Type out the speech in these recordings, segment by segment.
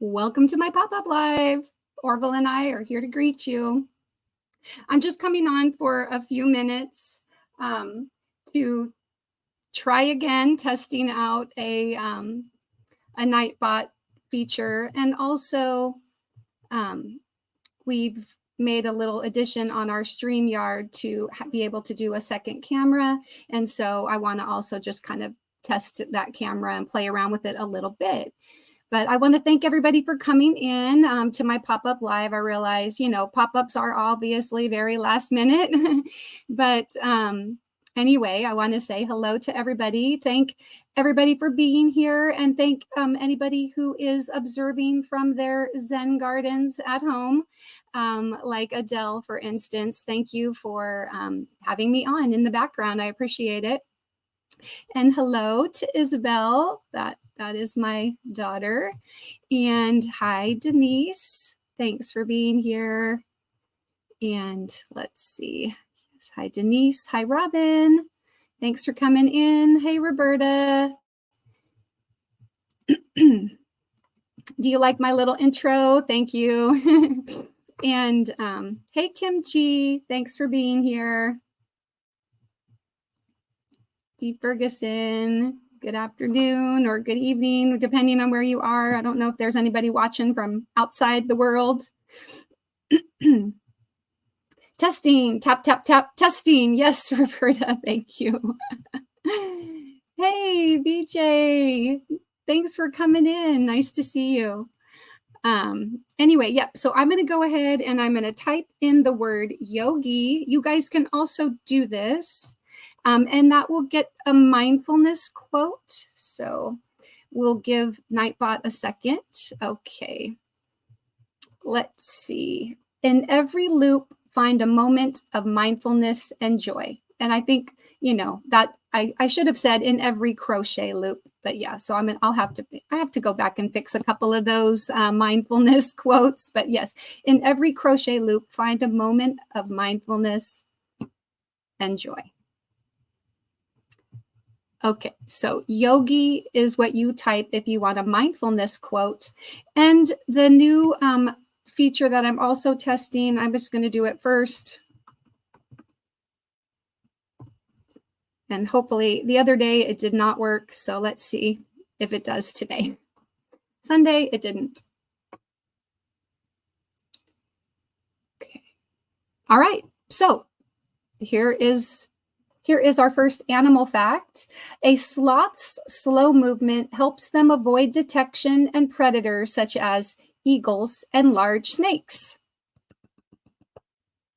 Welcome to my pop-up live. Orville and I are here to greet you. I'm just coming on for a few minutes to try again testing out a Nightbot feature, and also we've made a little addition on our StreamYard to be able to do a second camera, and so I want to also just kind of test that camera and play around with it a little bit. But I want to thank everybody for coming in to my pop-up live. I realize, pop-ups are obviously very last minute. But anyway, I want to say hello to everybody. Thank everybody for being here, and thank anybody who is observing from their Zen gardens at home, like Adele, for instance. Thank you for having me on in the background. I appreciate it. And hello to Isabel. That is my daughter. And hi, Denise. Thanks for being here. And let's see. Yes, hi, Denise. Hi, Robin. Thanks for coming in. Hey, Roberta. Do you like my little intro? Thank you. And hey, Kim G. Thanks for being here. Steve Ferguson, good afternoon or good evening, depending on where you are. I don't know if there's anybody watching from outside the world. Testing, tap, tap, tap, testing. Yes, Roberta, thank you. Hey, BJ, thanks for coming in. Nice to see you. Anyway, yep. So I'm going to go ahead and I'm going to type in the word yogi. You guys can also do this. And that will get a mindfulness quote. So we'll give Nightbot a second. Okay. Let's see. In every loop, find a moment of mindfulness and joy. And I think, that I should have said in every crochet loop, but yeah, so I have to go back and fix a couple of those mindfulness quotes. But yes, in every crochet loop, find a moment of mindfulness and joy. Okay, so yogi is what you type if you want a mindfulness quote. And the new feature that I'm also testing, I'm just going to do it first. And hopefully the other day it did not work. So let's see if it does today. Sunday, it didn't. Okay. All right, so here is our first animal fact. A sloth's slow movement helps them avoid detection and predators such as eagles and large snakes.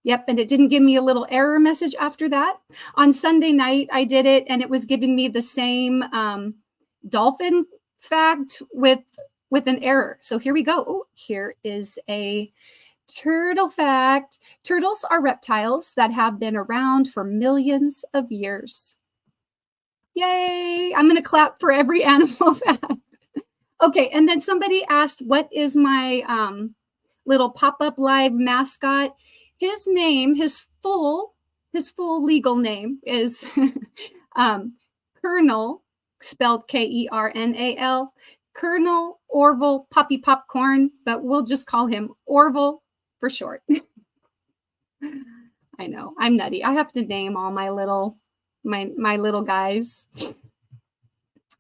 Yep, and it didn't give me a little error message after that. On Sunday night, I did it, and it was giving me the same dolphin fact with an error. So here we go. Oh, here is a turtle fact. Turtles are reptiles that have been around for millions of years. Yay! I'm going to clap for every animal fact. Okay, and then somebody asked, what is my little pop-up live mascot? His name, his full legal name is Colonel, spelled Kernal, Colonel Orville Poppy Popcorn, but we'll just call him Orville for short. I know, I'm nutty. I have to name all my little guys.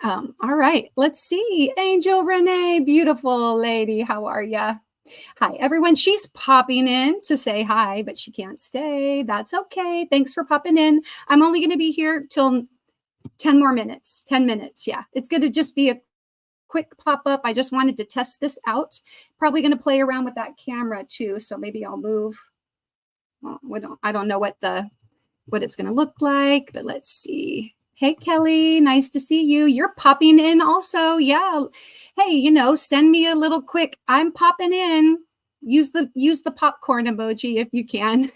All right, let's see. Angel Renee, beautiful lady, how are ya? Hi, everyone. She's popping in to say hi, but she can't stay. That's okay. Thanks for popping in. I'm only going to be here till 10 more minutes. 10 minutes. Yeah, it's going to just be a quick pop-up. I just wanted to test this out. Probably going to play around with that camera too, so maybe I'll move. Well, I don't know what it's going to look like, but let's see. Hey, Kelly, nice to see you. You're popping in also. Yeah. Hey, send me a little quick, I'm popping in. Use the popcorn emoji if you can.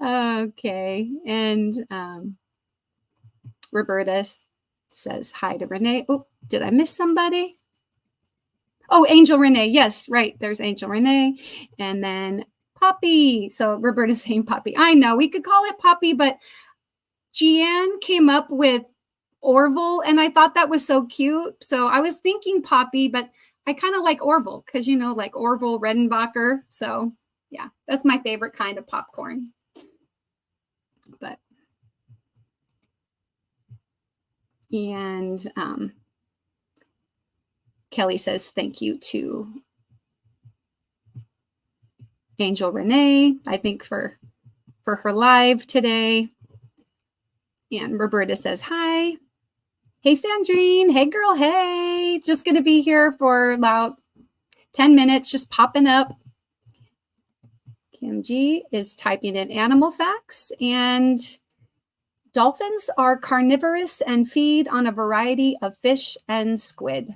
Okay. And Roberta says hi to Renee. Oh, did I miss somebody? Oh, Angel Renee. Yes, right. There's Angel Renee. And then Poppy. So Roberta's saying Poppy. I know we could call it Poppy, but Jeanne came up with Orville, and I thought that was so cute. So I was thinking Poppy, but I kind of like Orville because, you know, like Orville Redenbacher. So yeah, that's my favorite kind of popcorn. But, and Kelly says thank you to Angel Renee, I think for her live today. And Roberta says hi. Hey, Sandrine. Hey, girl. Hey, just going to be here for about 10 minutes, just popping up. Kim G is typing in animal facts, and dolphins are carnivorous and feed on a variety of fish and squid.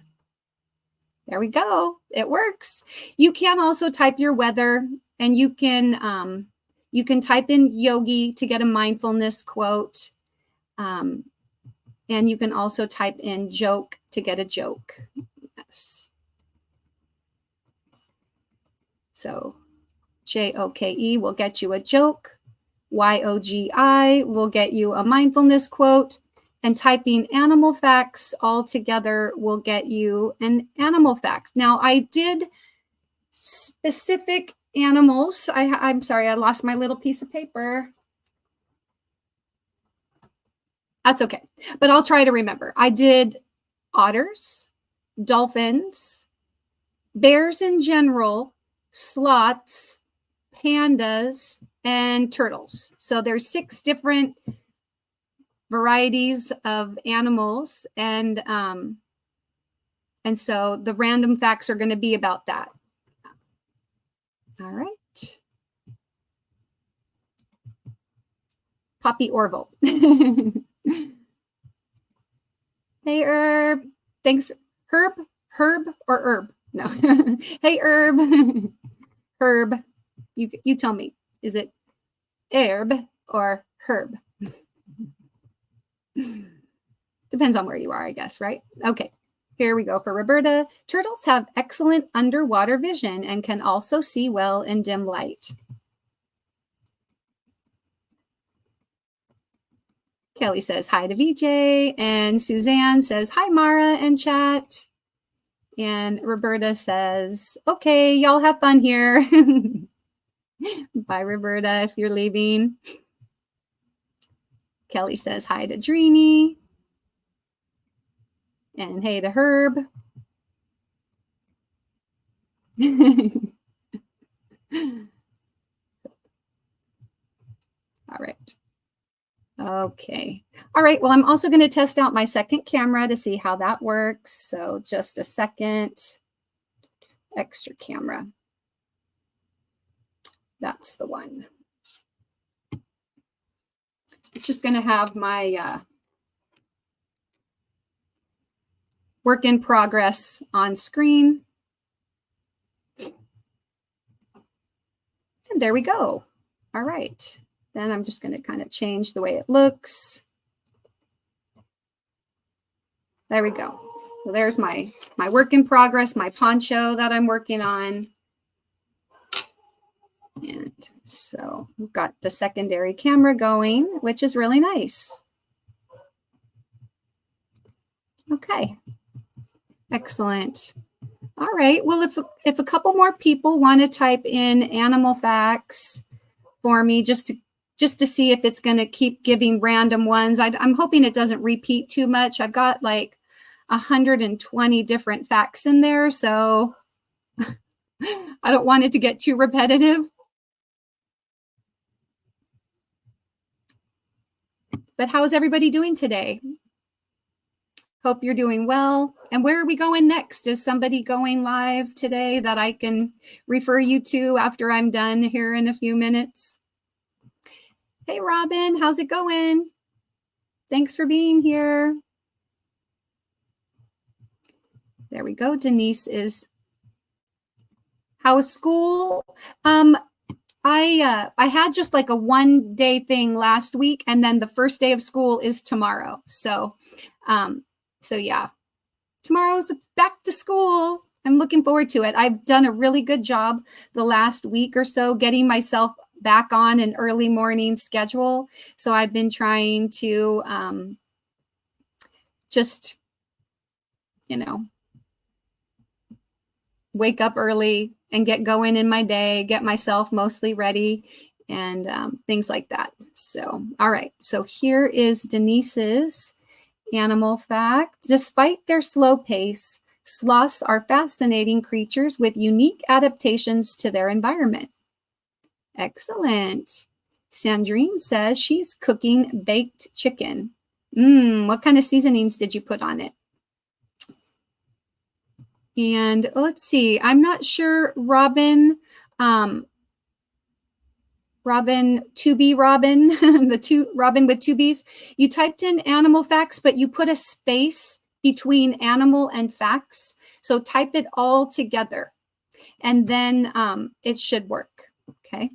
There we go. It works. You can also type your weather, and you can type in yogi to get a mindfulness quote. And you can also type in joke to get a joke. Yes. So JOKE will get you a joke. YOGI will get you a mindfulness quote. And typing animal facts all together will get you an animal fact. Now, I did specific animals. I'm sorry, I lost my little piece of paper. That's okay. But I'll try to remember. I did otters, dolphins, bears in general, sloths, pandas, and turtles. So there's 6 different varieties of animals. And so the random facts are going to be about that. All right. Poppy Orville. Hey, Herb. Thanks. Herb or Herb? No. Hey, Herb. Herb. You tell me. Is it Herb or Herb? Depends on where you are, I guess, right? Okay. Here we go for Roberta. Turtles have excellent underwater vision and can also see well in dim light. Kelly says hi to VJ, and Suzanne says hi, Mara, in chat. And Roberta says, okay, y'all have fun here. Bye, Roberta, if you're leaving. Kelly says hi to Drini. And hey to Herb. All right. Okay. All right. Well, I'm also going to test out my second camera to see how that works. So just a second. Extra camera. That's the one. It's just going to have my work in progress on screen. And there we go. All right. Then I'm just going to kind of change the way it looks. There we go. So there's my work in progress, my poncho that I'm working on. And so we've got the secondary camera going, which is really nice. Okay. Excellent. All right. Well, if a couple more people want to type in animal facts for me, just to see if it's going to keep giving random ones. I'm hoping it doesn't repeat too much. I've got like 120 different facts in there, so I don't want it to get too repetitive. But how is everybody doing today? Hope you're doing well. And where are we going next? Is somebody going live today that I can refer you to after I'm done here in a few minutes? Hey, Robin, how's it going? Thanks for being here. There we go. Denise is, how is school? I had just like a 1-day thing last week, and then the first day of school is tomorrow. So yeah, tomorrow's the back to school. I'm looking forward to it. I've done a really good job the last week or so getting myself back on an early morning schedule. So I've been trying to just, wake up early and get going in my day, get myself mostly ready, and things like that. So, all right. So here is Denise's animal fact. Despite their slow pace, sloths are fascinating creatures with unique adaptations to their environment. Excellent. Sandrine says she's cooking baked chicken. What kind of seasonings did you put on it? And let's see, I'm not sure, Robin, Robin, Robin with two B's, you typed in animal facts, but you put a space between animal and facts. So type it all together and then it should work, okay?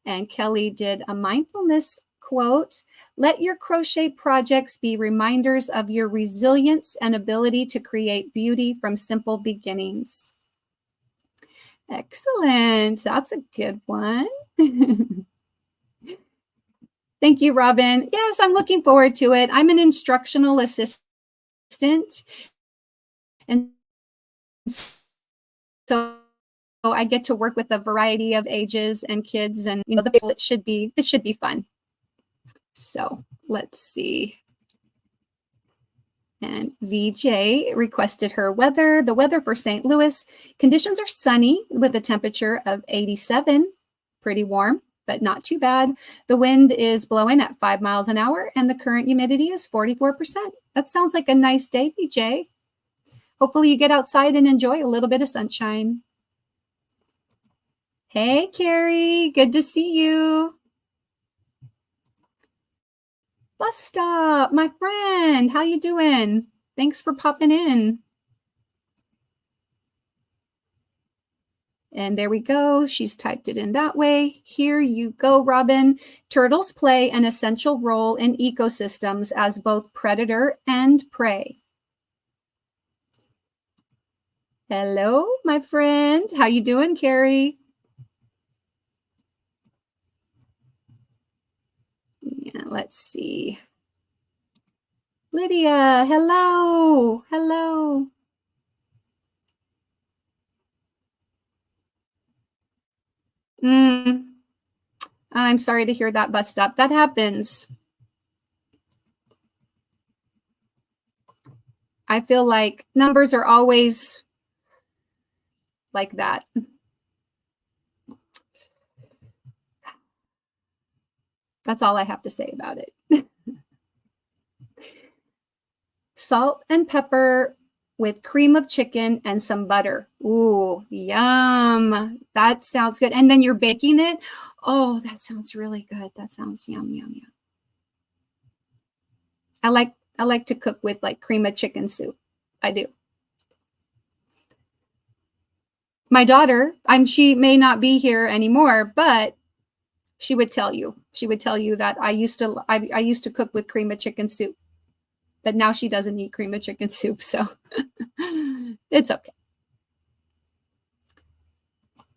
And Kelly did a mindfulness quote, let your crochet projects be reminders of your resilience and ability to create beauty from simple beginnings. Excellent. That's a good one. Thank you, Robin. Yes, I'm looking forward to it. I'm an instructional assistant. And so I get to work with a variety of ages and kids, and it should be fun. So let's see. And VJ requested her weather. The weather for St. Louis, conditions are sunny with a temperature of 87, pretty warm, but not too bad. The wind is blowing at 5 miles an hour and the current humidity is 44%. That sounds like a nice day, VJ. Hopefully you get outside and enjoy a little bit of sunshine. Hey, Carrie, good to see you. Bus Stop, my friend, how you doing? Thanks for popping in. And there we go. She's typed it in that way. Here you go, Robin. Turtles play an essential role in ecosystems as both predator and prey. Hello, my friend. How you doing, Carrie? Yeah, let's see. Lydia, hello. Hello. I'm sorry to hear that, Bus Stop. That happens. I feel like numbers are always like that. That's all I have to say about it. Salt and pepper with cream of chicken and some butter. Ooh, yum. That sounds good. And then you're baking it. Oh, that sounds really good. That sounds yum, yum, yum. I like to cook with like cream of chicken soup. I do. My daughter, she may not be here anymore, but she would tell you. She would tell you that I used to cook with cream of chicken soup. But now she doesn't eat cream of chicken soup, so it's okay.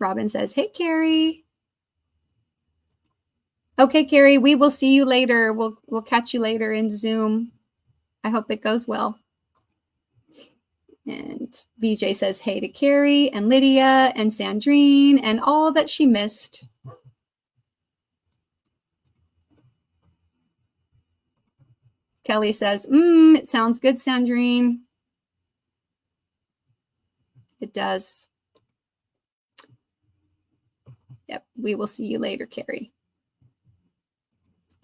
Robin says, hey, Carrie. Okay, Carrie, we will see you later. We'll catch you later in Zoom. I hope it goes well. And VJ says, hey to Carrie and Lydia and Sandrine and all that she missed. Kelly says, it sounds good, Sandrine. It does. Yep, we will see you later, Carrie.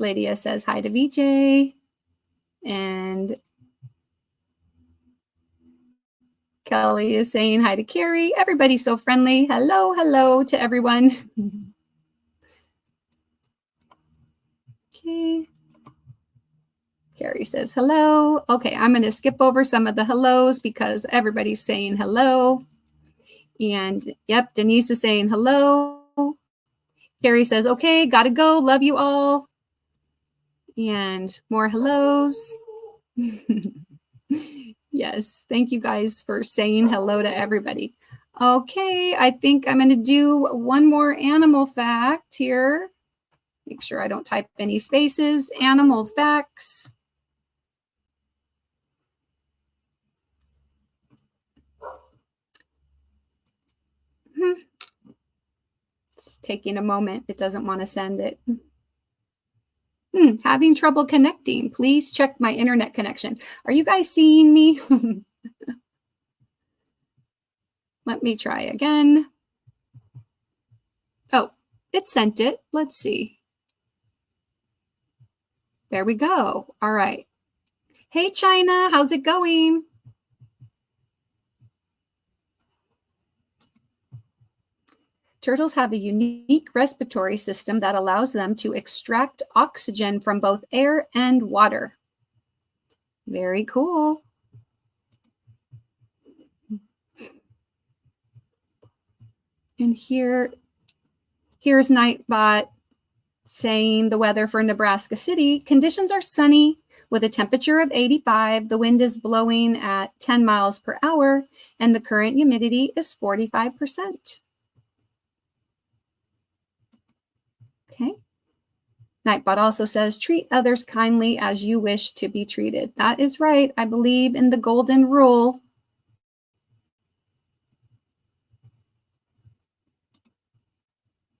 Lydia says hi to VJ. And Kelly is saying hi to Carrie. Everybody's so friendly. Hello, hello to everyone. Okay. Carrie says hello. Okay, I'm going to skip over some of the hellos because everybody's saying hello. And yep, Denise is saying hello. Carrie says, okay, gotta go. Love you all. And more hellos. Yes, thank you guys for saying hello to everybody. Okay, I think I'm going to do one more animal fact here. Make sure I don't type any spaces. Animal facts. taking a moment. It doesn't want to send it. Having trouble connecting. Please check my internet connection. Are you guys seeing me? Let me try again. Oh, it sent it. Let's see. There we go. All right. Hey, China, how's it going? Turtles have a unique respiratory system that allows them to extract oxygen from both air and water. Very cool. And here's Nightbot saying the weather for Nebraska City. Conditions are sunny with a temperature of 85. The wind is blowing at 10 miles per hour, and the current humidity is 45%. Okay. Nightbot also says, treat others kindly as you wish to be treated. That is right. I believe in the golden rule.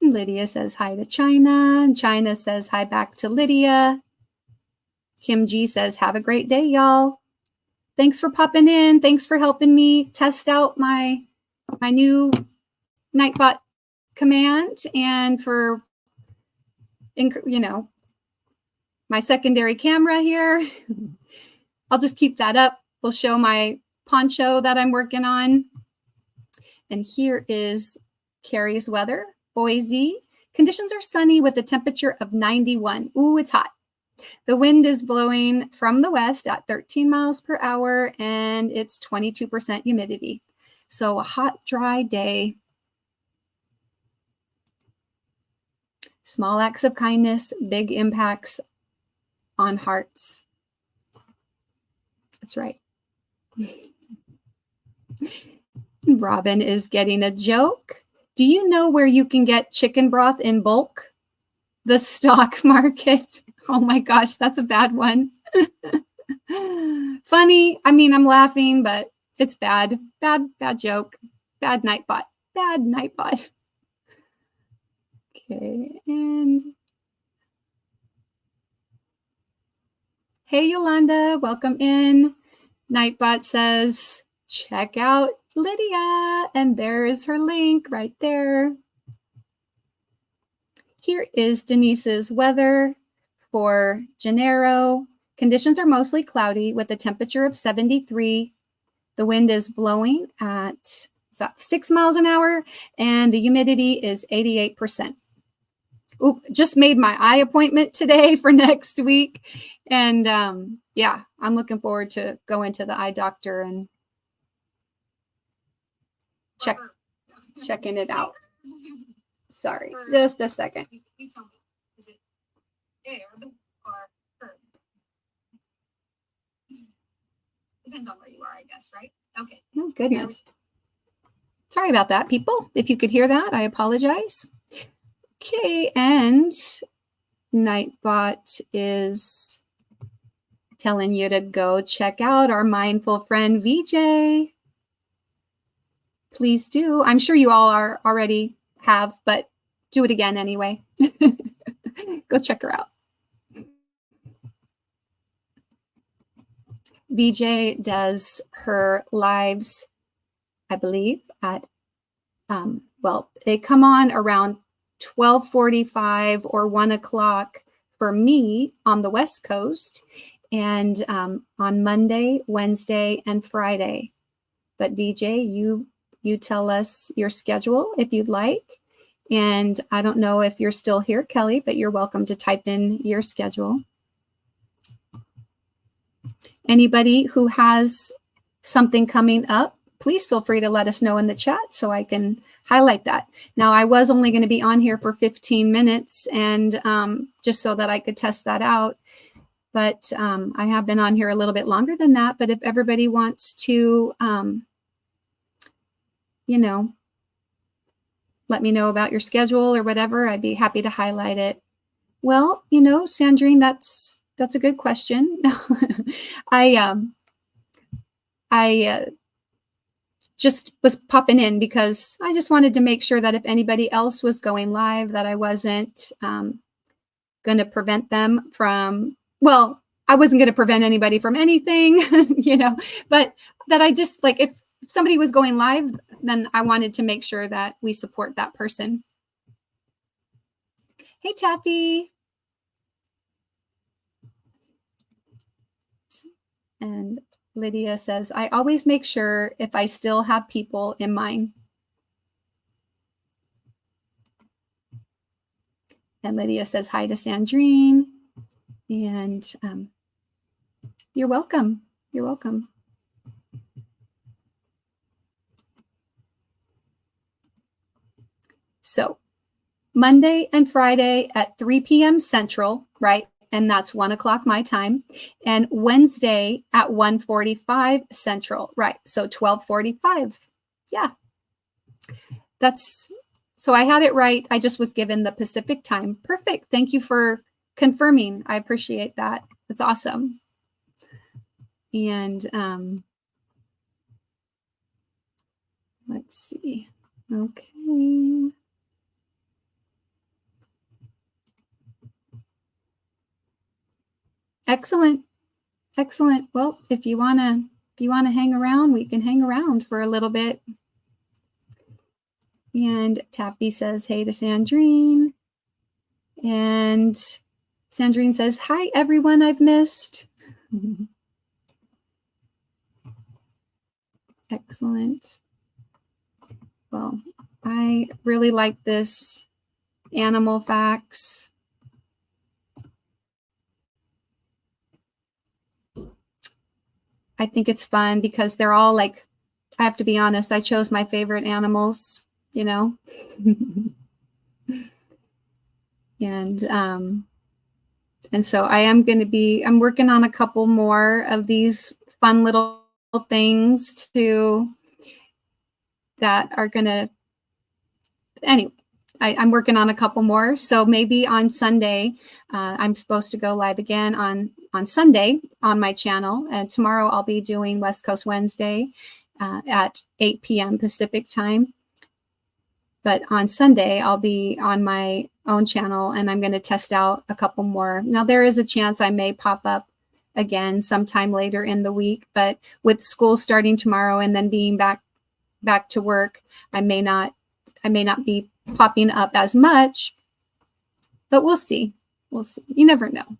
Lydia says hi to China, and China says hi back to Lydia. Kim G says, have a great day, y'all. Thanks for popping in. Thanks for helping me test out my new Nightbot command, and for, my secondary camera here. I'll just keep that up. We'll show my poncho that I'm working on. And here is Carrie's weather. Boise, conditions are sunny with a temperature of 91. Ooh, it's hot. The wind is blowing from the west at 13 miles per hour, and it's 22% humidity. So a hot, dry day. Small acts of kindness, big impacts on hearts. That's right. Robin is getting a joke. Do you know where you can get chicken broth in bulk? The stock market. Oh my gosh, that's a bad one. Funny. I mean, I'm laughing, but it's bad. Bad joke. Bad Nightbot. Bad Nightbot. Okay, and hey, Yolanda, welcome in. Nightbot says, check out Lydia, and there is her link right there. Here is Denise's weather for Gennaro. Conditions are mostly cloudy with a temperature of 73. The wind is blowing at 6 miles an hour, and the humidity is 88%. Oop, just made my eye appointment today for next week. And yeah, I'm looking forward to going to the eye doctor and checking it out. Sorry, just a second. You tell me, is it air or herb? Depends on where you are, I guess, right? Okay. Oh, goodness. Sorry about that, people. If you could hear that, I apologize. Okay, and Nightbot is telling you to go check out our mindful friend VJ. Please do. I'm sure you all are already have, but do it again anyway. Go check her out. VJ does her lives, I believe, at, well, they come on around 12:45 or 1 o'clock for me on the West Coast, and on Monday, Wednesday, and Friday. But VJ, you tell us your schedule if you'd like. And I don't know if you're still here, Kelly, but you're welcome to type in your schedule. Anybody who has something coming up, please feel free to let us know in the chat so I can highlight that. Now, I was only going to be on here for 15 minutes, and just so that I could test that out. But I have been on here a little bit longer than that. But if everybody wants to, let me know about your schedule or whatever, I'd be happy to highlight it. Well, Sandrine, that's a good question. I just was popping in because I just wanted to make sure that if anybody else was going live, that I wasn't going to prevent them from, well, I wasn't going to prevent anybody from anything, but that I just like, if somebody was going live, then I wanted to make sure that we support that person. Hey, Taffy. And Lydia says, I always make sure if I still have people in mind. And Lydia says hi to Sandrine. And you're welcome. You're welcome. So Monday and Friday at 3 p.m. Central, right? And that's 1 o'clock my time. And Wednesday at 1:45 Central, right? So 12:45. Yeah. So I had it right. I just was given the Pacific time. Perfect. Thank you for confirming. I appreciate that. That's awesome. And let's see. Okay. Excellent. Excellent. Well, if you want to hang around, we can hang around for a little bit. And Tappy says, hey to Sandrine. And Sandrine says, hi, everyone I've missed. Excellent. Well, I really like this Animal Facts. I think it's fun because they're all like, I have to be honest, I chose my favorite animals, and so I'm working on a couple more of these fun little things too that are gonna, anyway, I'm working on a couple more. So maybe on Sunday, I'm supposed to go live again on Sunday on my channel. And tomorrow I'll be doing West Coast Wednesday at 8 p.m. Pacific time. But on Sunday, I'll be on my own channel and I'm going to test out a couple more. Now, there is a chance I may pop up again sometime later in the week, but with school starting tomorrow and then being back to work, I may not be popping up as much, but we'll see. We'll see. You never know.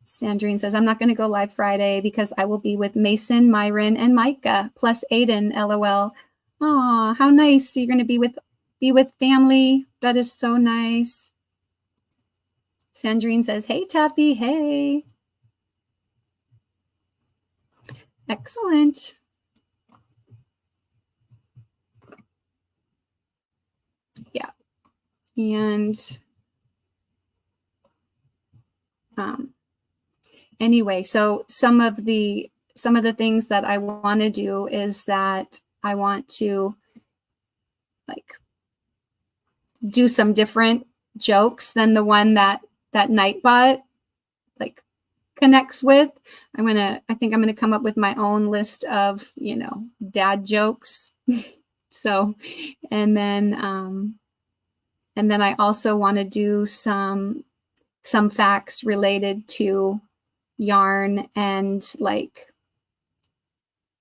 Sandrine says, I'm not going to go live Friday because I will be with Mason, Myron, and Micah, plus Aiden, LOL. Aw, how nice. So you're going to be with family. That is so nice. Sandrine says, hey, Tappy, hey. Excellent. Yeah. And anyway, so some of the things that I want to do is that I want to like do some different jokes than the one that Nightbot like connects with. I think I'm gonna come up with my own list of, dad jokes. So, and then I also want to do some facts related to yarn and like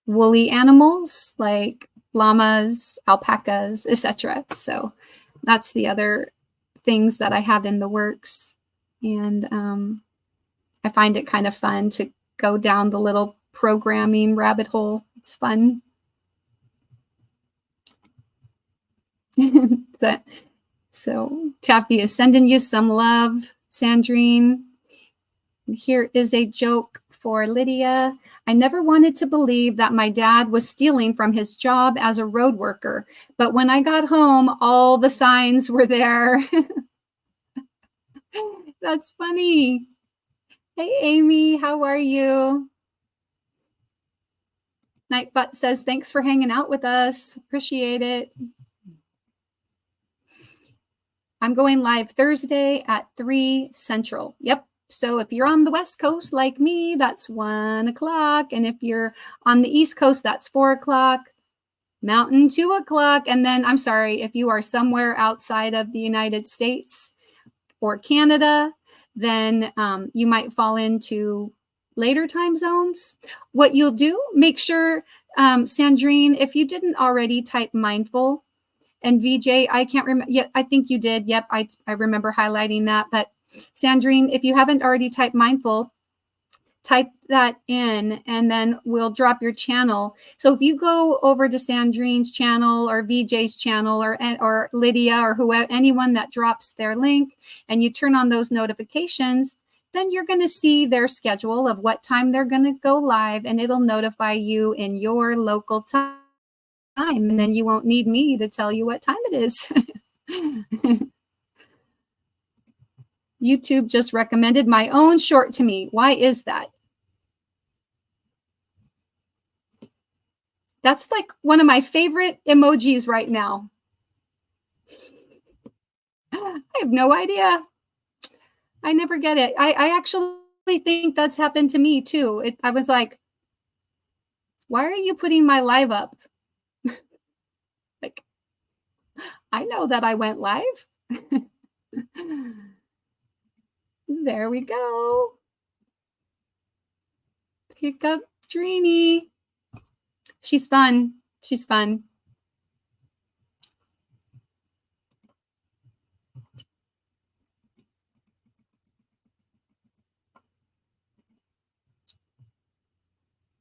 woolly animals like llamas, alpacas, etc. So that's the other things that I have in the works. And I find it kind of fun to go down the little programming rabbit hole. It's fun. So Taffy is sending you some love, Sandrine. Here is a joke for Lydia. I never wanted to believe that my dad was stealing from his job as a road worker, but when I got home, all the signs were there. That's funny. Hey, Amy, how are you? Nightbot says, thanks for hanging out with us. Appreciate it. I'm going live Thursday at 3 Central. Yep. So if you're on the West Coast like me, that's 1 o'clock. And if you're on the East Coast, that's 4 o'clock. Mountain, 2 o'clock. And then, I'm sorry, if you are somewhere outside of the United States or Canada, then you might fall into later time zones. What you'll do, make sure, Sandrine, if you didn't already type mindful, and VJ, I can't remember. Yeah, I think you did. Yep, I remember highlighting that. But Sandrine, if you haven't already typed mindful, type that in and then we'll drop your channel. So if you go over to Sandrine's channel or VJ's channel or Lydia or whoever, anyone that drops their link, and you turn on those notifications, then you're going to see their schedule of what time they're going to go live, and it'll notify you in your local time. And then you won't need me to tell you what time it is. YouTube just recommended my own short to me. Why is that? That's like one of my favorite emojis right now. I have no idea. I never get it. I actually think that's happened to me too. I was like, why are you putting my live up? Like, I know that I went live. There we go. Pick up Drini. She's fun. She's fun.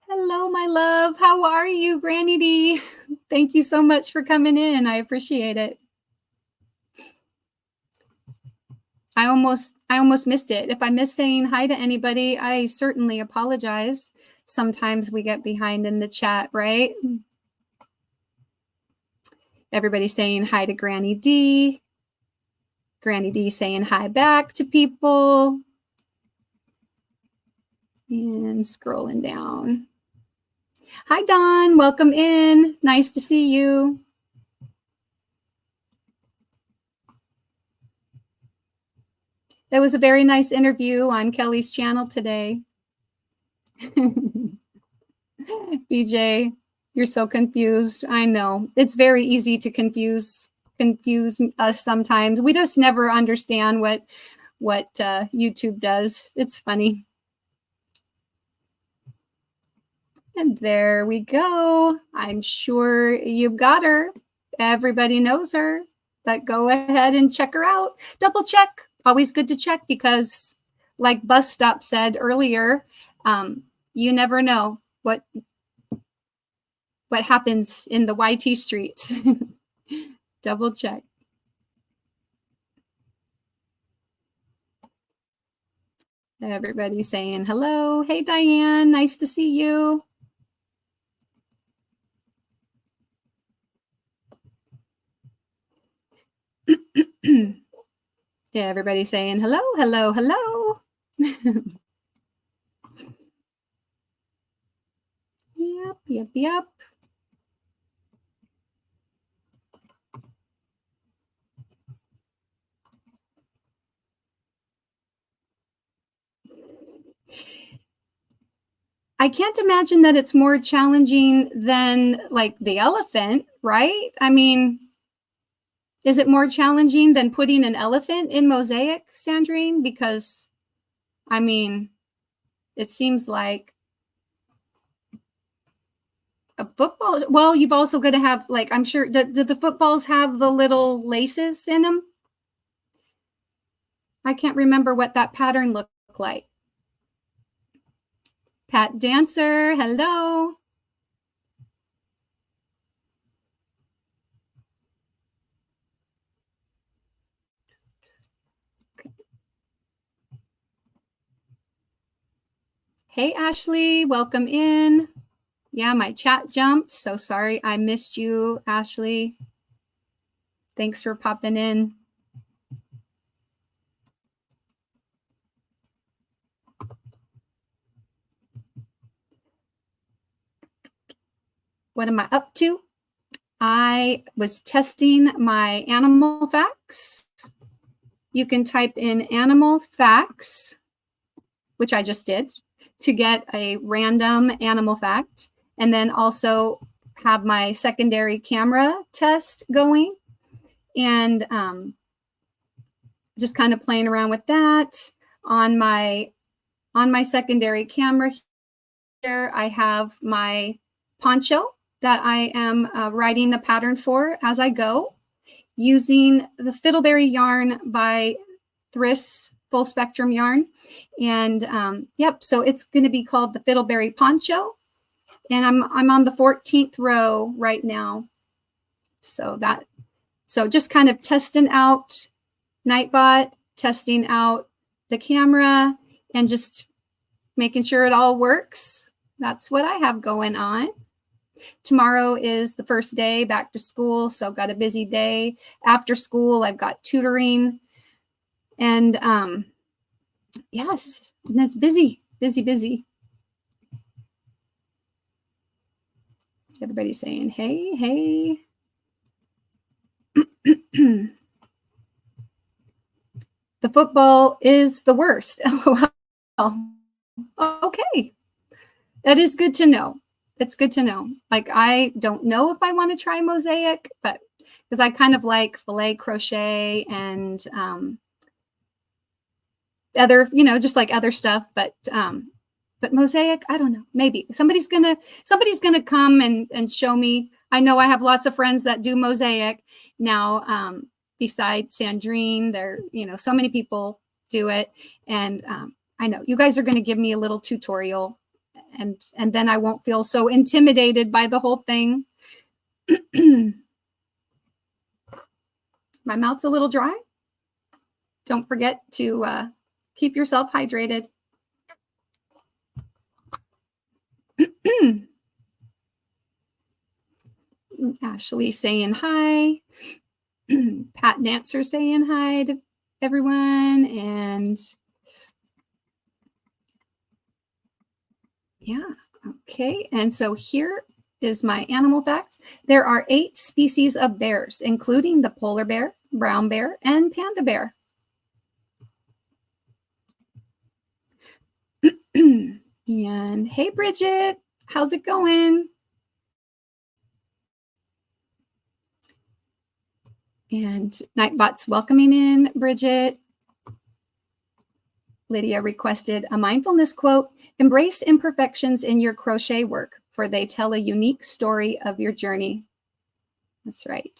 Hello, my love. How are you, Granny D? Thank you so much for coming in. I appreciate it. I almost missed it. If I miss saying hi to anybody, I certainly apologize. Sometimes we get behind in the chat, right? Everybody saying hi to Granny D. Granny D saying hi back to people. And scrolling down. Hi, Dawn. Welcome in. Nice to see you. That was a very nice interview on Kelly's channel today. BJ, you're so confused. I know. It's very easy to confuse us sometimes. We just never understand what YouTube does. It's funny. And there we go. I'm sure you've got her. Everybody knows her, but go ahead and check her out. Double check. Always good to check because, like Bus Stop said earlier, you never know what happens in the YT streets. Double check. Everybody saying hello. Hey, Diane. Nice to see you. Yeah, everybody saying hello, hello, hello. Yep. I can't imagine that it's more challenging than like the elephant, right? I mean, is it more challenging than putting an elephant in mosaic, Sandrine? Because, I mean, it seems like a football. Well, you've also got to have, like, I'm sure, do the footballs have the little laces in them? I can't remember what that pattern looked like. Pat Dancer, hello. Hey, Ashley, welcome in. Yeah, my chat jumped. So sorry I missed you, Ashley. Thanks for popping in. What am I up to? I was testing my animal facts. You can type in animal facts which I just did, to get a random animal fact, and then also have my secondary camera test going, and just kind of playing around with that. On my secondary camera here, I have my poncho that I am writing the pattern for as I go, using the Fiddleberry yarn by Thriss Full Spectrum Yarn. And yep, so it's going to be called the Fiddleberry Poncho. And I'm on the 14th row right now. So just kind of testing out Nightbot, testing out the camera, and just making sure it all works. That's what I have going on. Tomorrow is the first day back to school, so I've got a busy day. After school, I've got tutoring. And yes, and it's busy, busy, busy. Everybody's saying, hey, hey. The football is the worst. LOL. Okay. That is good to know. It's good to know. Like, I don't know if I want to try mosaic, but because I kind of like filet crochet and other, just like other stuff, but mosaic, I don't know. Maybe somebody's gonna come and show me. I know I have lots of friends that do mosaic now. Besides Sandrine, there, so many people do it, and I know you guys are going to give me a little tutorial, and then I won't feel so intimidated by the whole thing. My mouth's a little dry. Don't forget to keep yourself hydrated. Ashley saying hi. Pat Dancer saying hi to everyone. And yeah, okay. And so here is my animal fact. There are 8 species of bears, including the polar bear, brown bear, and panda bear. And hey, Bridget, how's it going? And Nightbot's welcoming in Bridget. Lydia requested a mindfulness quote: embrace imperfections in your crochet work, for they tell a unique story of your journey. That's right.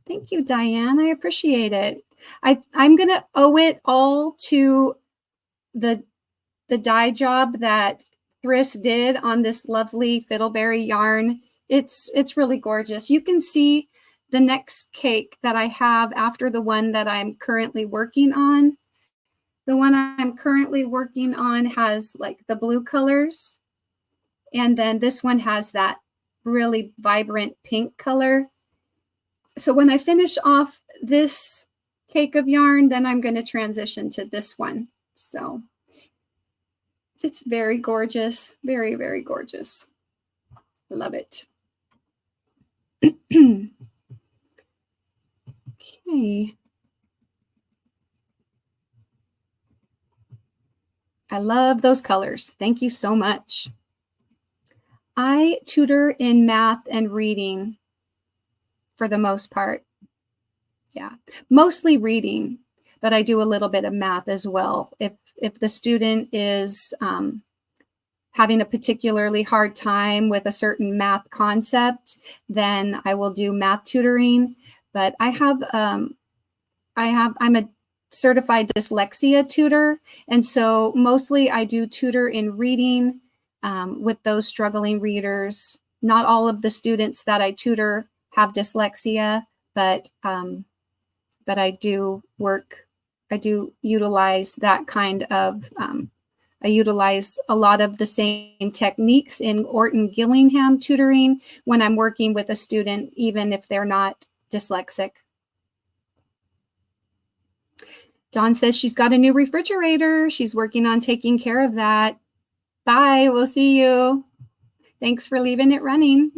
Thank you, Diane. I appreciate it. I'm going to owe it all to the dye job that Thriss did on this lovely Fiddleberry yarn. It's really gorgeous. You can see the next cake that I have after the one that I'm currently working on. The one I'm currently working on has like the blue colors. And then this one has that really vibrant pink color. So when I finish off this cake of yarn, then I'm going to transition to this one. So it's very gorgeous. Very, very gorgeous. Love it. Okay. I love those colors. Thank you so much. I tutor in math and reading for the most part. Yeah, mostly reading, but I do a little bit of math as well. If the student is having a particularly hard time with a certain math concept, then I will do math tutoring. But I'm a certified dyslexia tutor, and so mostly I do tutor in reading with those struggling readers. Not all of the students that I tutor have dyslexia, but I do utilize that kind of, I utilize a lot of the same techniques in Orton Gillingham tutoring when I'm working with a student, even if they're not dyslexic. Dawn says she's got a new refrigerator. She's working on taking care of that. Bye, we'll see you. Thanks for leaving it running.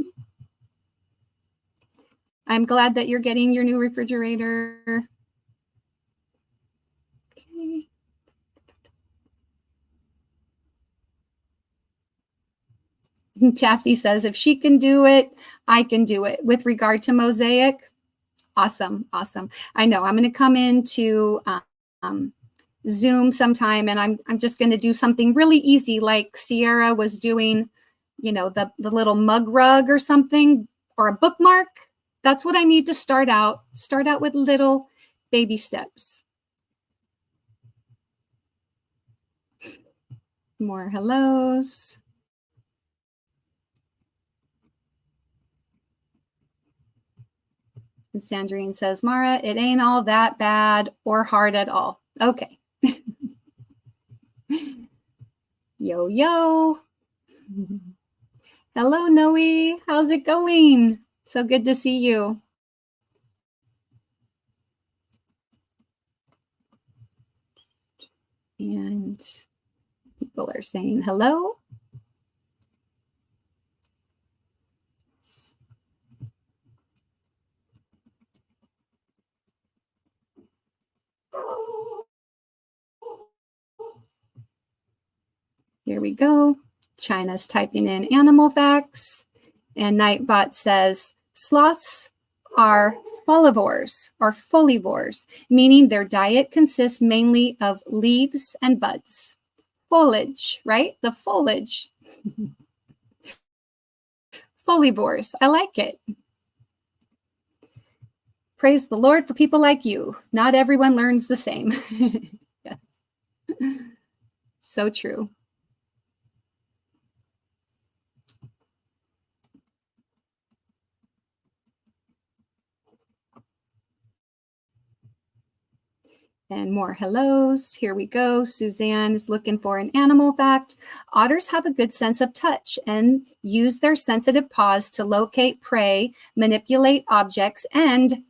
I'm glad that you're getting your new refrigerator. Taffy says, if she can do it, I can do it. With regard to mosaic, awesome, awesome. I know I'm going to come into Zoom sometime, and I'm just going to do something really easy, like Sierra was doing, you know, the little mug rug or something, or a bookmark. That's what I need to start out. Start out with little baby steps. More hellos. And Sandrine says, Mara, it ain't all that bad or hard at all. Okay. Yo, yo. Hello, Noe. How's it going? So good to see you. And people are saying hello. Here we go. China's typing in animal facts. And Nightbot says, sloths are folivores or folivores, meaning their diet consists mainly of leaves and buds. Foliage, right? The foliage. Folivores. I like it. Praise the Lord for people like you. Not everyone learns the same. Yes. So true. And more hellos. Here we go. Suzanne is looking for an animal fact. Otters have a good sense of touch and use their sensitive paws to locate prey, manipulate objects, and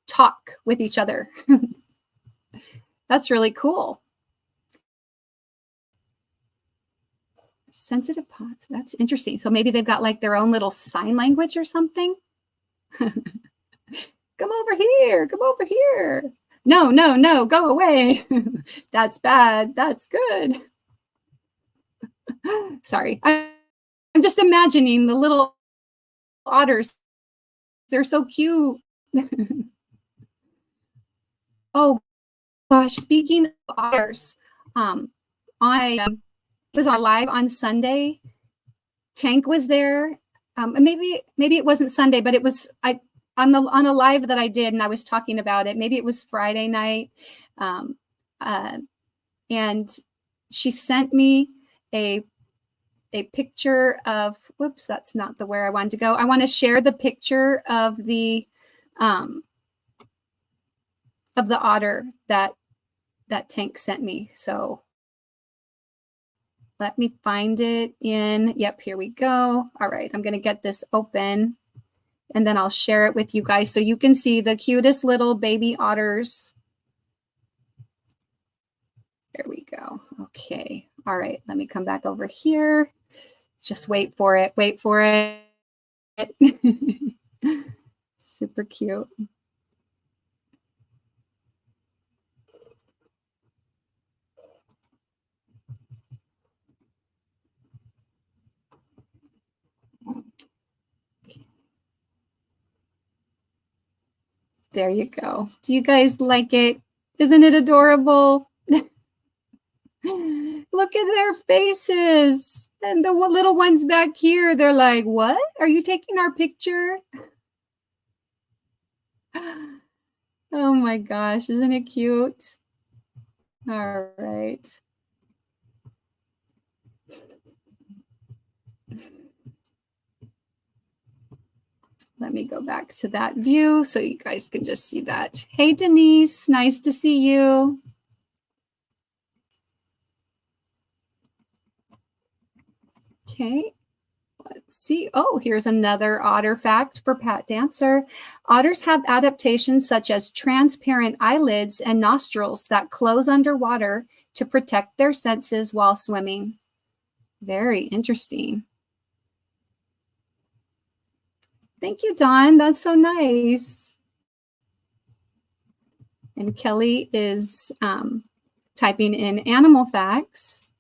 talk with each other. That's really cool. Sensitive paws. That's interesting. So maybe they've got like their own little sign language or something. Come over here. Come over here. No, no, no, go away. That's bad. That's good. Sorry. I'm just imagining the little otters. They're so cute. Oh, gosh. Speaking of otters, I was on live on Sunday. Tank was there. Maybe it wasn't Sunday, but it was on a live that I did, and I was talking about it. Maybe it was Friday night, and she sent me a picture of. Whoops, that's not where I wanted to go. I want to share the picture of the otter that Tank sent me. So let me find it in. Yep, here we go. All right, I'm going to get this open. And then I'll share it with you guys so you can see the cutest little baby otters. There we go. Okay. All right. Let me come back over here. Just wait for it. Wait for it. Super cute. There you go. Do you guys like it? Isn't it adorable? Look at their faces. And the little ones back here, they're like, what? Are you taking our picture? Oh my gosh, isn't it cute? All right. Let me go back to that view so you guys can just see that. Hey, Denise, nice to see you. Okay, let's see. Oh, here's another otter fact for Pat Dancer. Otters have adaptations such as transparent eyelids and nostrils that close underwater to protect their senses while swimming. Very interesting. Thank you, Dawn. That's so nice. And Kelly is typing in animal facts.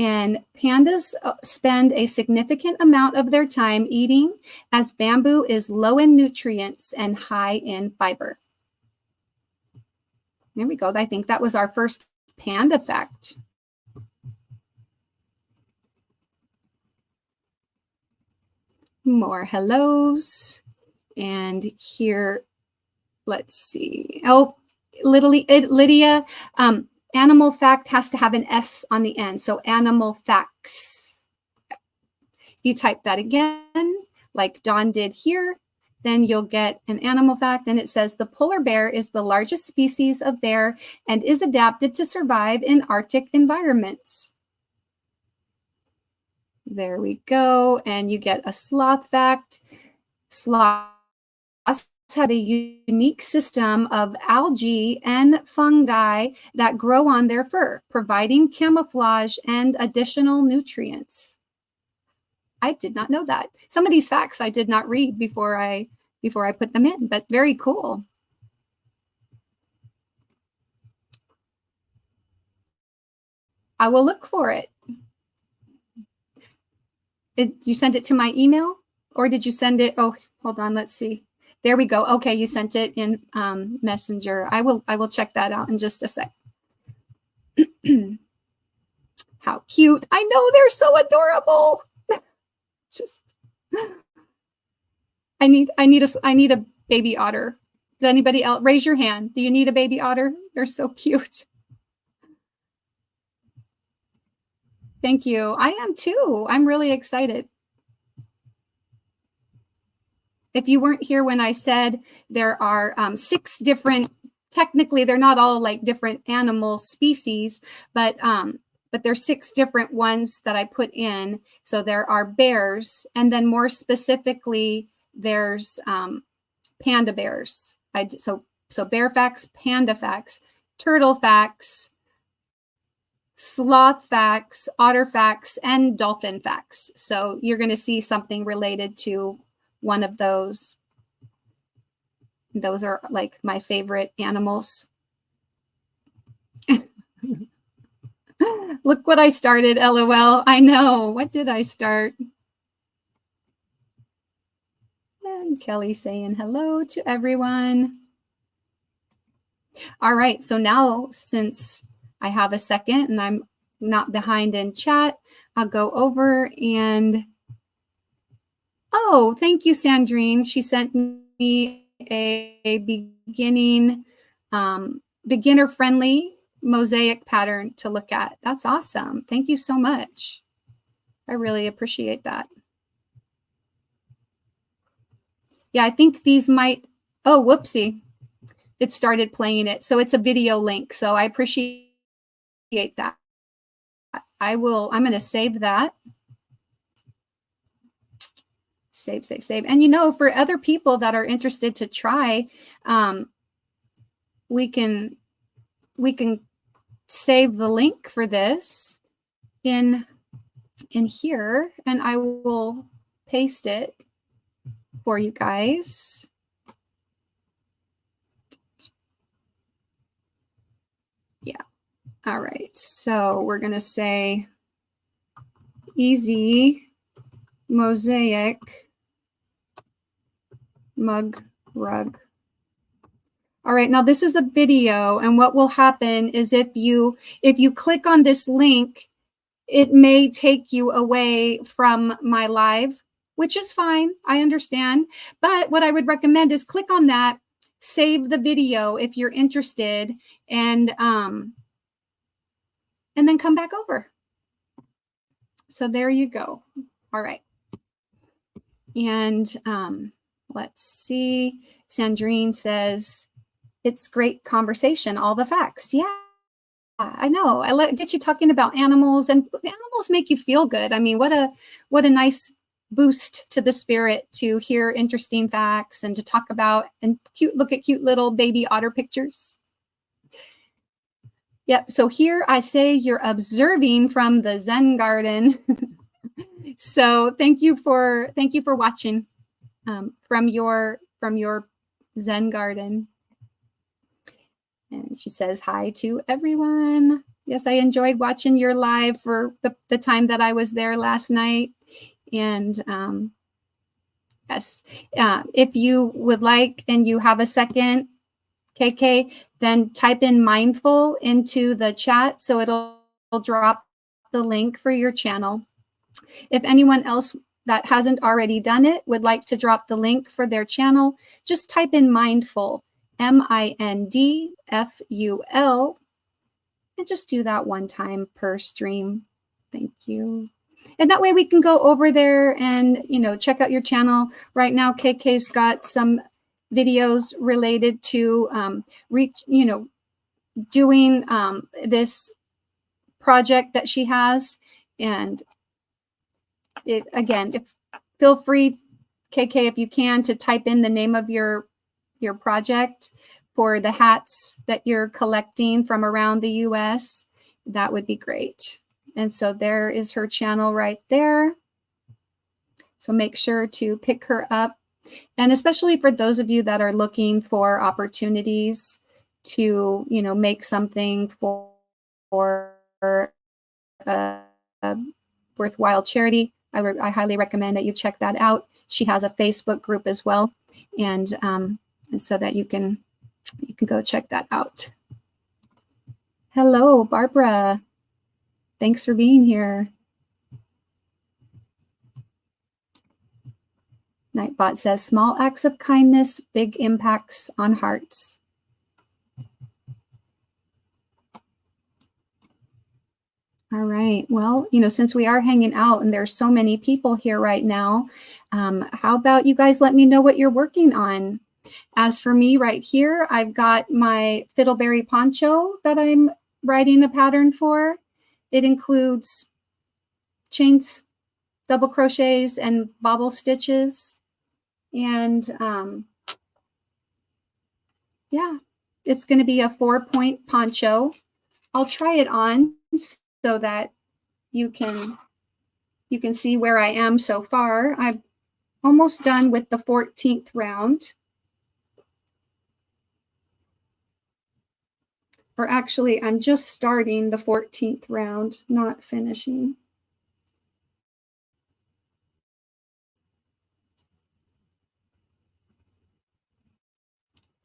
And pandas spend a significant amount of their time eating, as bamboo is low in nutrients and high in fiber. There we go. I think that was our first panda fact. More hellos. And here, let's see. Oh, Lydia, animal fact has to have an S on the end. So animal facts. If you type that again, like Dawn did here, then you'll get an animal fact. And it says the polar bear is the largest species of bear and is adapted to survive in Arctic environments. There we go. And you get a sloth fact. Sloths have a unique system of algae and fungi that grow on their fur, providing camouflage and additional nutrients. I did not know that. Some of these facts I did not read before I put them in, but very cool. I will look for it. Did you send it to my email, or did you send it? Oh, hold on. Let's see. There we go. Okay, you sent it in Messenger. I will check that out in just a sec. How cute. I know, they're so adorable. Just I need a baby otter. Does anybody else raise your hand? Do you need a baby otter? They're so cute. Thank you. I am too. I'm really excited. If you weren't here when I said there are 6 different, technically they're not all like different animal species, but there's 6 different ones that I put in. So there are bears, and then more specifically, there's panda bears. So bear facts, panda facts, turtle facts, sloth facts, otter facts, and dolphin facts. So you're going to see something related to one of those. Those are like my favorite animals. Look what I started, LOL. I know. What did I start? And Kelly saying hello to everyone. All right. So now, since I have a second and I'm not behind in chat, I'll go over and, oh, thank you, Sandrine. She sent me a beginner-friendly mosaic pattern to look at. That's awesome. Thank you so much. I really appreciate that. Yeah, I think these might, oh, whoopsie. It started playing it. So it's a video link. So I appreciate that. I'm going to save that. Save. And, you know, for other people that are interested to try, we can save the link for this in here, and I will paste it for you guys. Yeah. All right. So we're going to say easy mosaic mug rug. All right, now this is a video, and what will happen is if you click on this link, it may take you away from my live, which is fine. I understand. But what I would recommend is click on that, save the video if you're interested, and then come back over. So there you go. All right. And let's see. Sandrine says, it's great conversation, all the facts. Yeah, I know. I get you talking about animals, and animals make you feel good. I mean, what a nice boost to the spirit to hear interesting facts and to talk about and look at cute little baby otter pictures. Yep. So here I say you're observing from the Zen garden. So thank you for watching from your Zen garden. And she says hi to everyone. Yes, I enjoyed watching your live for the time that I was there last night. And yes, if you would like and you have a second, KK, then type in mindful into the chat so it'll drop the link for your channel. If anyone else that hasn't already done it would like to drop the link for their channel, just type in mindful, MINDFUL, and just do that one time per stream. Thank you. And that way we can go over there and, check out your channel. Right now, KK's got some videos related to doing this project that she has. And feel free, KK, if you can, to type in the name of your project for the hats that you're collecting from around the US. That would be great. And so there is her channel right there. So make sure to pick her up. And especially for those of you that are looking for opportunities to, make something for a worthwhile charity, I highly recommend that you check that out. She has a Facebook group as well, and so that you can go check that out. Hello, Barbara. Thanks for being here. Nightbot says, small acts of kindness, big impacts on hearts. All right. Well, since we are hanging out and there's so many people here right now, how about you guys let me know what you're working on? As for me right here, I've got my fiddleberry poncho that I'm writing a pattern for. It includes chains, double crochets, and bobble stitches. And yeah, it's going to be a 4-point poncho. I'll try it on so that you can see where I am so far. I'm almost done with the 14th round. Or actually, I'm just starting the 14th round, not finishing.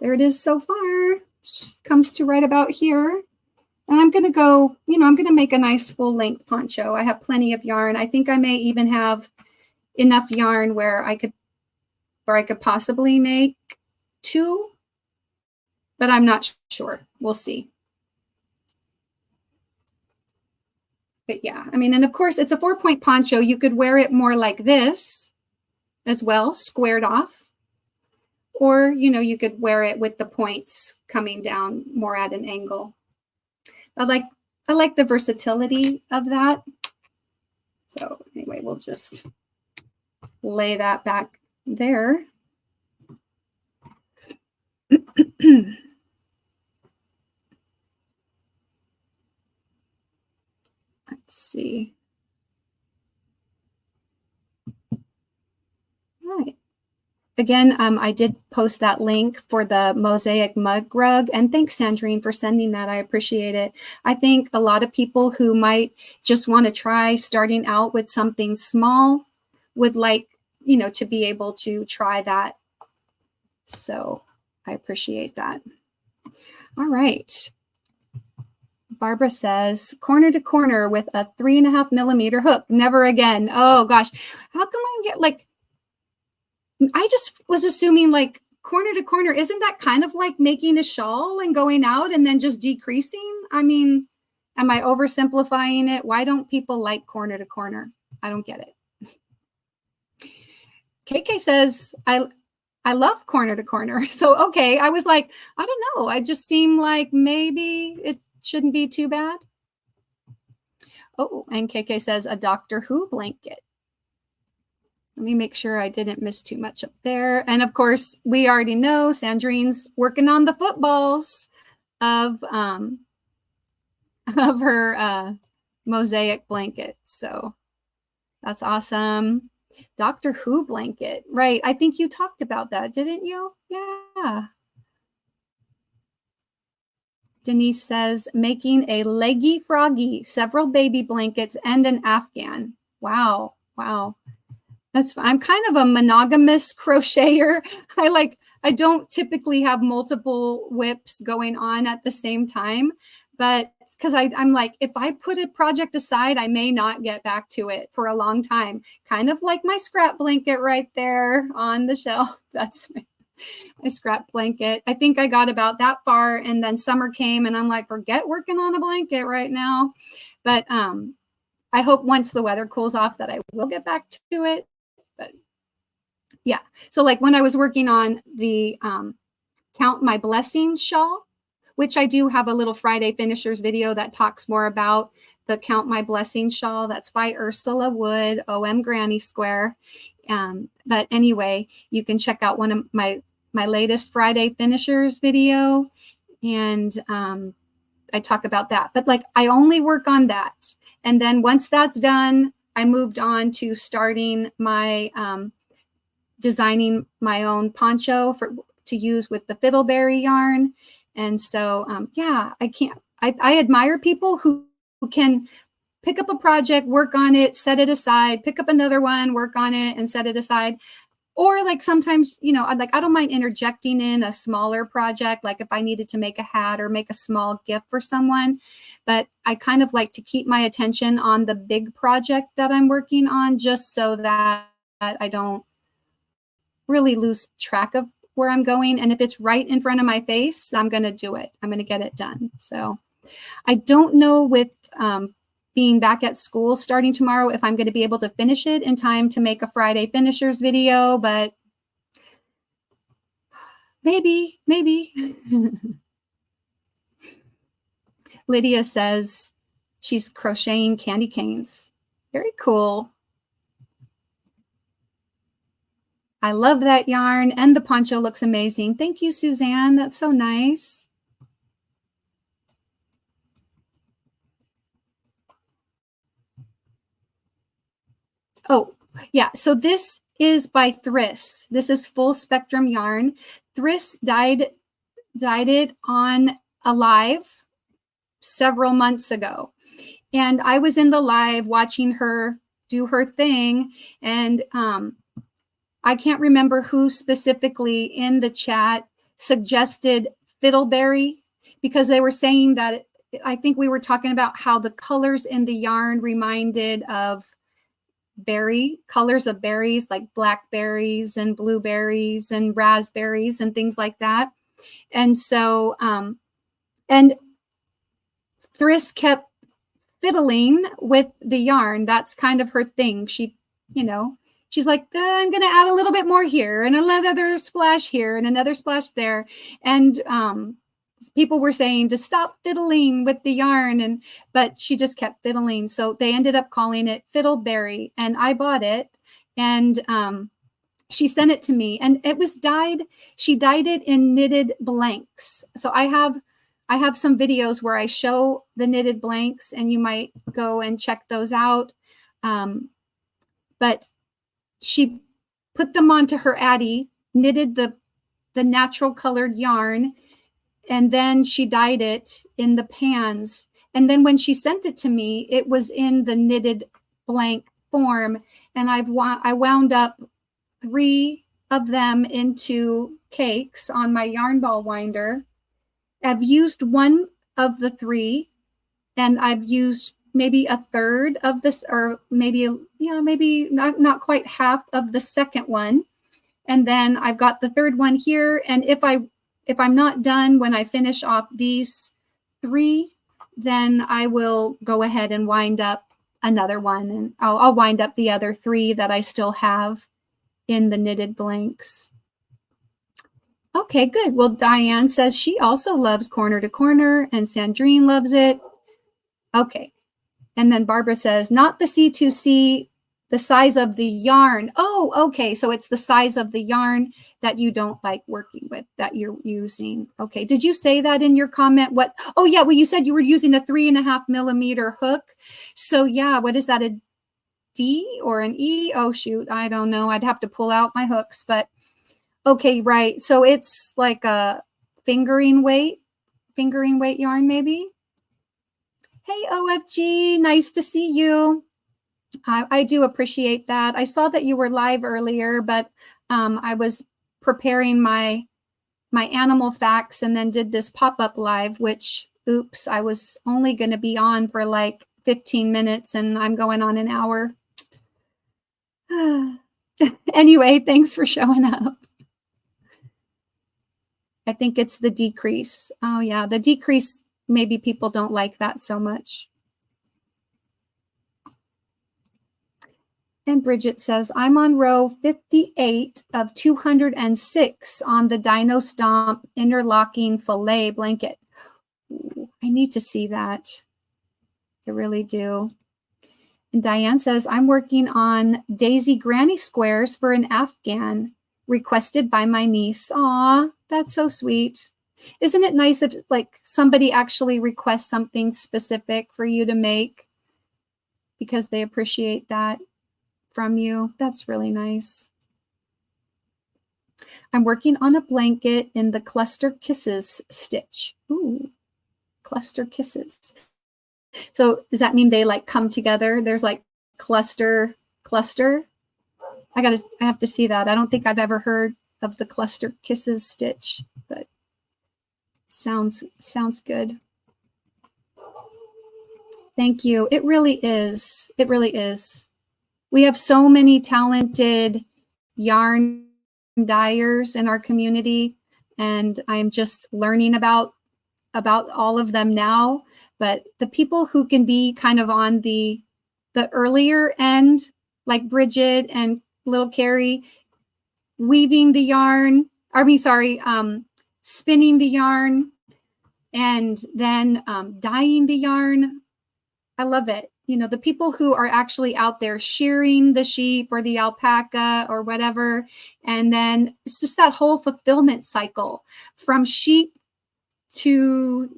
There it is so far. Just comes to right about here. And I'm going to go, I'm going to make a nice full length poncho. I have plenty of yarn. I think I may even have enough yarn where I could possibly make 2, but I'm not sure. We'll see. But yeah, and of course it's a 4-point poncho. You could wear it more like this as well, squared off. Or, you could wear it with the points coming down more at an angle. I like the versatility of that. So anyway, we'll just lay that back there. Let's see. All right. Again, I did post that link for the mosaic mug rug, and thanks, Sandrine, for sending that. I appreciate it. I think a lot of people who might just want to try starting out with something small would like, to be able to try that. So I appreciate that. All right. Barbara says, corner to corner with a 3.5 millimeter hook. Never again. Oh gosh, how come I get I just was assuming corner to corner, isn't that kind of like making a shawl and going out and then just decreasing? Am I oversimplifying it? Why don't people like corner to corner? I don't get it. KK says, I love corner to corner. So, okay. I was like, I don't know. I just seem like maybe it shouldn't be too bad. Oh, and KK says a Doctor Who blanket. Let me make sure I didn't miss too much up there. And of course, we already know Sandrine's working on the footballs of her mosaic blanket. So that's awesome. Doctor Who blanket. Right. I think you talked about that, didn't you? Yeah. Denise says, making a leggy froggy, several baby blankets, and an Afghan. Wow. Wow. I'm kind of a monogamous crocheter. I don't typically have multiple whips going on at the same time, but it's because I'm like, if I put a project aside, I may not get back to it for a long time. Kind of like my scrap blanket right there on the shelf. That's my scrap blanket. I think I got about that far, and then summer came and I'm like, forget working on a blanket right now. But I hope once the weather cools off that I will get back to it. But yeah, so like when I was working on the Count My Blessings shawl, which I do have a little Friday Finishers video that talks more about the Count My Blessings shawl. That's by Ursula Wood, OM Granny Square. But anyway, you can check out one of my latest Friday Finishers video, and I talk about that. But like, I only work on that, and then once that's done, I moved on to starting my designing my own poncho to use with the fiddleberry yarn. And so yeah, I admire people who can pick up a project, work on it, set it aside, pick up another one, work on it, and set it aside. Or like sometimes, you know, I don't mind interjecting in a smaller project, like if I needed to make a hat or make a small gift for someone. But I kind of like to keep my attention on the big project that I'm working on, just so that I don't really lose track of where I'm going. And if it's right in front of my face, I'm going to do it. I'm going to get it done. So I don't know with being back at school starting tomorrow if I'm going to be able to finish it in time to make a Friday Finishers video, but maybe. Lydia says she's crocheting candy canes. Very cool. I love that yarn, and the poncho looks amazing. Thank you, Suzanne. That's so nice. Oh, yeah. So this is by Thriss. This is full spectrum yarn. Thriss dyed it on a live several months ago. And I was in the live watching her do her thing. And I can't remember who specifically in the chat suggested fiddleberry, because they were saying that I think we were talking about how the colors in the yarn reminded of colors of berries, like blackberries and blueberries and raspberries and things like that. And so, and Thriss kept fiddling with the yarn. That's kind of her thing. She, you know, she's like, I'm going to add a little bit more here and another splash here and another splash there. And people were saying to stop fiddling with the yarn, but she just kept fiddling. So they ended up calling it fiddleberry, and I bought it, and she sent it to me, and it was dyed. She dyed it in knitted blanks. So I have some videos where I show the knitted blanks, and you might go and check those out. But she put them onto her Addy, knitted the natural colored yarn, and then she dyed it in the pans. And then when she sent it to me, it was in the knitted blank form. And I wound up 3 of them into cakes on my yarn ball winder. I've used 1 of the 3, and I've used maybe a third of this, or maybe not quite half of the second one. And then I've got the third one here. And if I'm not done when I finish off these 3, then I will go ahead and wind up another one, and I'll wind up the other 3 that I still have in the knitted blanks. Okay, good. Well, Diane says she also loves Corner to Corner, and Sandrine loves it. Okay. And then Barbara says, not the C2C, the size of the yarn. Oh, okay. So it's the size of the yarn that you don't like working with, that you're using. Okay. Did you say that in your comment? What? Oh, yeah. Well, you said you were using a 3.5 millimeter hook. So yeah, what is that? A D or an E? Oh, shoot. I don't know. I'd have to pull out my hooks, but okay. Right. So it's like a fingering weight. fingering weight yarn maybe. Hey, OFG, nice to see you. I do appreciate that. I saw that you were live earlier, but I was preparing my animal facts and then did this pop-up live, which, oops, I was only going to be on for like 15 minutes and I'm going on an hour. Anyway, thanks for showing up. I think it's the decrease. Oh yeah, the decrease, maybe people don't like that so much. And Bridget says, I'm on row 58 of 206 on the Dino Stomp interlocking fillet blanket. Ooh, I need to see that. I really do. And Diane says, I'm working on Daisy Granny Squares for an Afghan requested by my niece. Aw, that's so sweet. Isn't it nice if like somebody actually requests something specific for you to make because they appreciate that from you? That's really nice. I'm working on a blanket in the Cluster Kisses stitch. Ooh, Cluster Kisses. So does that mean they like come together? There's like cluster. I have to see that. I don't think I've ever heard of the Cluster Kisses stitch, but sounds good. Thank you. It really is. It really is. We have so many talented yarn dyers in our community, and I'm just learning about all of them now. But the people who can be kind of on the earlier end, like Bridget and little Carrie, weaving the yarn, spinning the yarn, and then dyeing the yarn. I love it. You know, the people who are actually out there shearing the sheep or the alpaca or whatever. And then it's just that whole fulfillment cycle from sheep to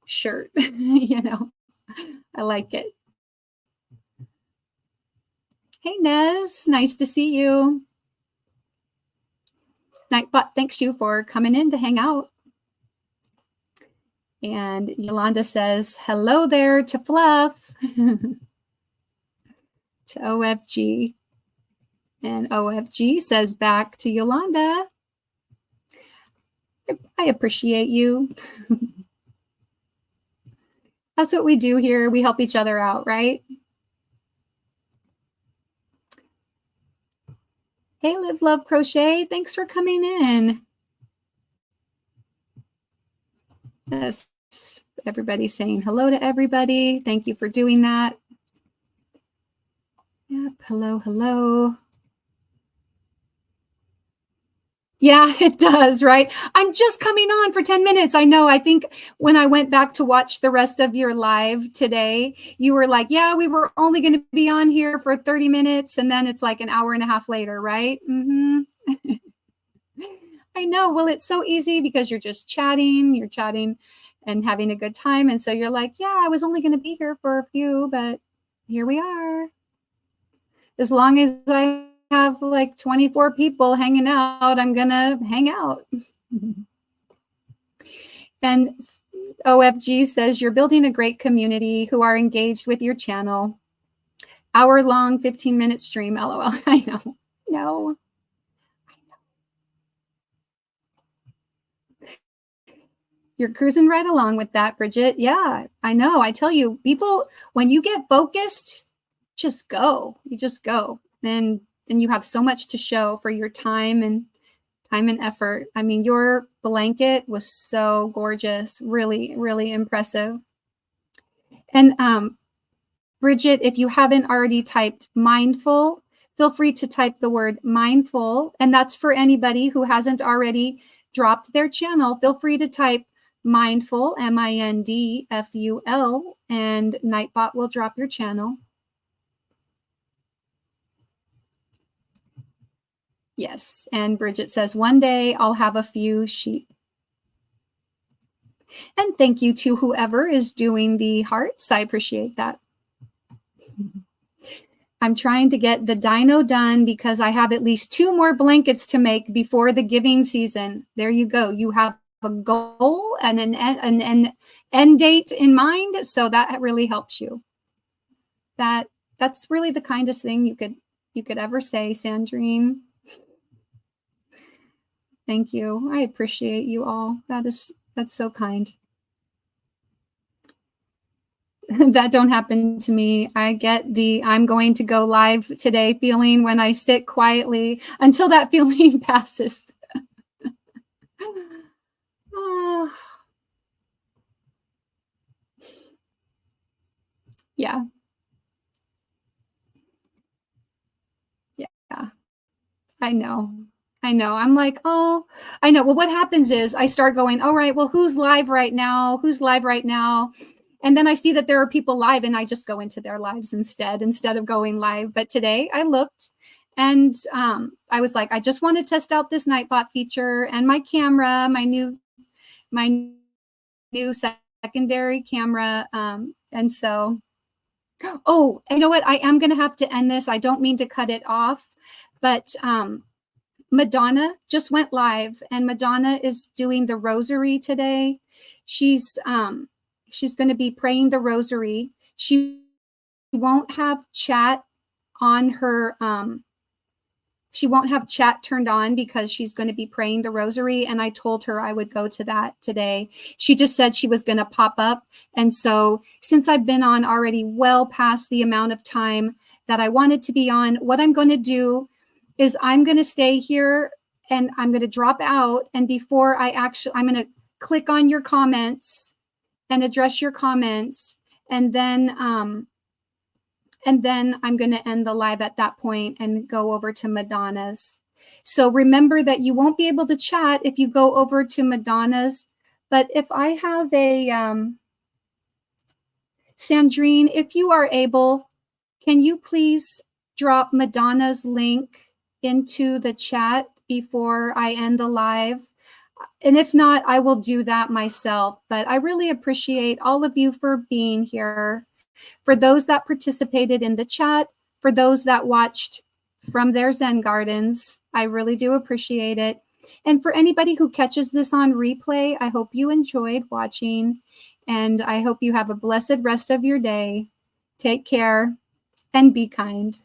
shirt. You know, I like it. Hey, Nez, nice to see you. Nightbot, thanks you for coming in to hang out. And Yolanda says, hello there to Fluff, to OFG. And OFG says back to Yolanda, I appreciate you. That's what we do here. We help each other out, right? Hey, Live Love Crochet, thanks for coming in. Yes, everybody's saying hello to everybody. Thank you for doing that. Yep, hello, hello. Yeah, it does, right? I'm just coming on for 10 minutes. I know. I think when I went back to watch the rest of your live today, you were like, yeah, we were only going to be on here for 30 minutes. And then it's like an hour and a half later, right? Mm-hmm. I know. Well, it's so easy because you're just chatting, and having a good time. And so you're like, yeah, I was only going to be here for a few, but here we are. As long as I have like 24 people hanging out, I'm going to hang out. And OFG says, you're building a great community who are engaged with your channel. Hour-long, 15-minute stream, LOL. I know. No. You're cruising right along with that, Bridget. Yeah, I know. I tell you, people, when you get focused, just go. You just go. And you have so much to show for your time and effort. I mean, your blanket was so gorgeous. Really, really impressive. And Bridget, if you haven't already typed mindful, feel free to type the word mindful. And that's for anybody who hasn't already dropped their channel. Feel free to type mindful, MINDFUL, and Nightbot will drop your channel. Yes, and Bridget says, one day I'll have a few sheep. And thank you to whoever is doing the hearts. I appreciate that. I'm trying to get the dino done because I have at least 2 more blankets to make before the giving season. There you go. You have a goal and an end date in mind. So that really helps you. That's really the kindest thing you could ever say, Sandrine. Thank you. I appreciate you all. That's so kind. That don't happen to me. I get the I'm going to go live today feeling when I sit quietly until that feeling passes. Oh. Yeah. Yeah. I know. I know. I'm like, oh, I know. Well, what happens is I start going, all right, well, who's live right now? Who's live right now? And then I see that there are people live and I just go into their lives instead of going live. But today I looked and I was like, I just want to test out this Nightbot feature and my camera, my new secondary camera. And so, oh, you know what? I am going to have to end this. I don't mean to cut it off, but Madonna just went live and Madonna is doing the rosary today. She's going to be praying the rosary. She won't have chat on her, she won't have chat turned on because she's going to be praying the rosary. And I told her I would go to that today. She just said she was going to pop up. And so since I've been on already well past the amount of time that I wanted to be on, what I'm going to do is I'm going to stay here and I'm going to drop out. And before I'm going to click on your comments and address your comments. And then I'm going to end the live at that point and go over to Madonna's. So remember that you won't be able to chat if you go over to Madonna's. But if I have a, Sandrine, if you are able, can you please drop Madonna's link into the chat before I end the live? And if not, I will do that myself. But I really appreciate all of you for being here. For those that participated in the chat, for those that watched from their Zen gardens, I really do appreciate it. And for anybody who catches this on replay, I hope you enjoyed watching. And I hope you have a blessed rest of your day. Take care and be kind.